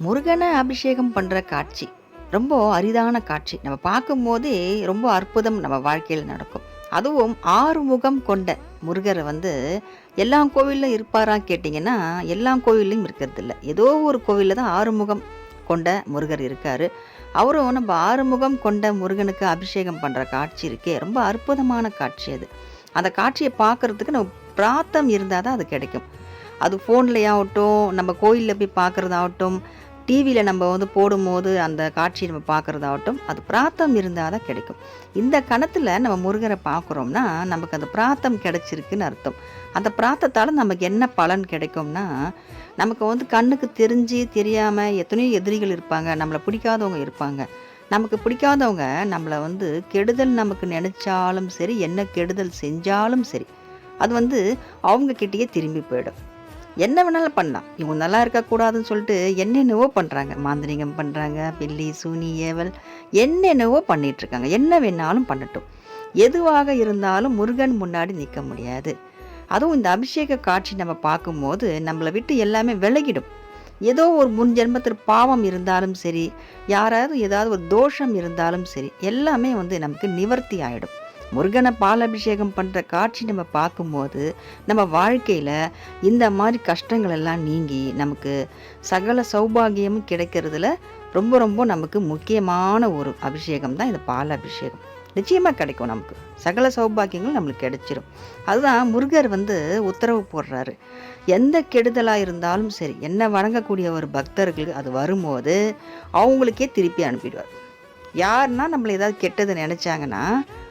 முருகனை அபிஷேகம் பண்ணுற காட்சி ரொம்ப அரிதான காட்சி. நம்ம பார்க்கும்போதே ரொம்ப அற்புதம் நம்ம வாழ்க்கையில் நடக்கும். அதுவும் ஆறுமுகம் கொண்ட முருகரை எல்லா கோவிலில் இருப்பாரா கேட்டிங்கன்னா, எல்லா கோவில்லையும் இருக்கிறது இல்லை. ஏதோ ஒரு கோவிலில் தான் ஆறுமுகம் கொண்ட முருகர் இருக்கார். அவரும் நம்ம ஆறுமுகம் கொண்ட முருகனுக்கு அபிஷேகம் பண்ணுற காட்சி இருக்கே, ரொம்ப அற்புதமான காட்சி அது. அந்த காட்சியை பார்க்குறதுக்கு நம்ம பிரார்த்தம் இருந்தால் தான் அது கிடைக்கும். அது ஃபோன்லையாகட்டும், நம்ம கோயிலில் போய் பார்க்குறதாகட்டும், டிவியில் நம்ம போடும்போது அந்த காட்சி நம்ம பார்க்குறதாகட்டும், அது பிரார்த்தம் இருந்தால் தான் கிடைக்கும். இந்த கணத்தில் நம்ம முருகரை பார்க்குறோம்னா நமக்கு அந்த பிரார்த்தம் கிடைச்சிருக்குன்னு அர்த்தம். அந்த பிரார்த்தத்தால் நமக்கு என்ன பலன் கிடைக்கும்னா, நமக்கு கண்ணுக்கு தெரிஞ்சு தெரியாமல் எத்தனையோ எதிரிகள் இருப்பாங்க, நம்மளை பிடிக்காதவங்க இருப்பாங்க. நமக்கு பிடிக்காதவங்க நம்மளை கெடுதல் நமக்கு நினச்சாலும் சரி, என்ன கெடுதல் செஞ்சாலும் சரி, அது அவங்கக்கிட்டேயே திரும்பி போயிடும். என்ன வேணாலும் பண்ணலாம். இவங்க நல்லா இருக்கக்கூடாதுன்னு சொல்லிட்டு என்னென்னவோ பண்ணுறாங்க. மாந்திரிகம் பண்ணுறாங்க, பில்லி சூனி ஏவல் என்னென்னவோ பண்ணிகிட்ருக்காங்க. என்ன வேணாலும் பண்ணட்டும். எதுவாக இருந்தாலும் முருகன் முன்னாடி நிற்க முடியாது. அதுவும் இந்த அபிஷேக காட்சி நம்ம பார்க்கும்போது நம்மளை விட்டு எல்லாமே விலகிடும். ஏதோ ஒரு முன் ஜென்மத்தில் பாவம் இருந்தாலும் சரி, யாராவது ஏதாவது ஒரு தோஷம் இருந்தாலும் சரி, எல்லாமே நமக்கு நிவர்த்தி ஆகிடும். முருகனை பால் அபிஷேகம் பண்ணுற காட்சி நம்ம பார்க்கும்போது நம்ம வாழ்க்கையில் இந்த மாதிரி கஷ்டங்கள் எல்லாம் நீங்கி நமக்கு சகல சௌபாகியமும் கிடைக்கிறதுல ரொம்ப ரொம்ப நமக்கு முக்கியமான ஒரு அபிஷேகம் தான் இந்த பால் அபிஷேகம். நிச்சயமாக கிடைக்கும். நமக்கு சகல சௌபாகியங்களும் நம்மளுக்கு கிடைச்சிரும். அதுதான் முருகர் உத்தரவு போடுறாரு. எந்த கெடுதலாக இருந்தாலும் சரி, என்ன வணங்கக்கூடிய ஒரு பக்தர்களுக்கு அது வரும்போது அவங்களுக்கே திருப்பி அனுப்பிடுவார். யாருன்னா நம்மளை ஏதாவது கெட்டது நினச்சாங்கன்னா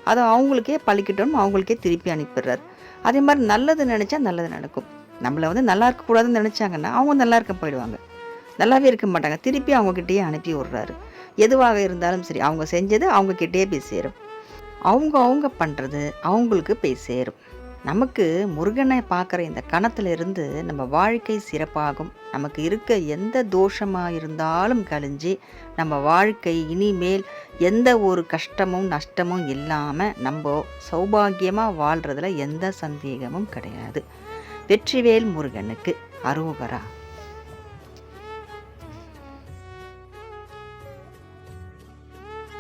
அதை அவங்களுக்கே பழிக்கட்டும்னு அவங்களுக்கே திருப்பி அனுப்பிடுறாரு. அதே மாதிரி நல்லது நினச்சா நல்லது நடக்கும். நம்மளை நல்லா இருக்கக்கூடாதுன்னு நினச்சாங்கன்னா அவங்க நல்லா இருக்க போயிடுவாங்க, நல்லாவே இருக்க மாட்டாங்க. திருப்பி அவங்கக்கிட்டேயே அனுப்பி விட்றாரு. எதுவாக இருந்தாலும் சரி, அவங்க செஞ்சது அவங்கக்கிட்டேயே போய் சேரும். அவங்க பண்ணுறது அவங்களுக்கு போய் சேரும். நமக்கு முருகனை பார்க்குற இந்த கணத்தில் இருந்து நம்ம வாழ்க்கை சிறப்பாகும். நமக்கு இருக்க எந்த தோஷமாக இருந்தாலும் கழிஞ்சு நம்ம வாழ்க்கை இனிமேல் எந்த ஒரு கஷ்டமும் நஷ்டமும் இல்லாமல் நம்ம சௌபாகியமாக வாழ்கிறதுல எந்த சந்தேகமும் கிடையாது. வெற்றிவேல் முருகனுக்கு அரோகரா.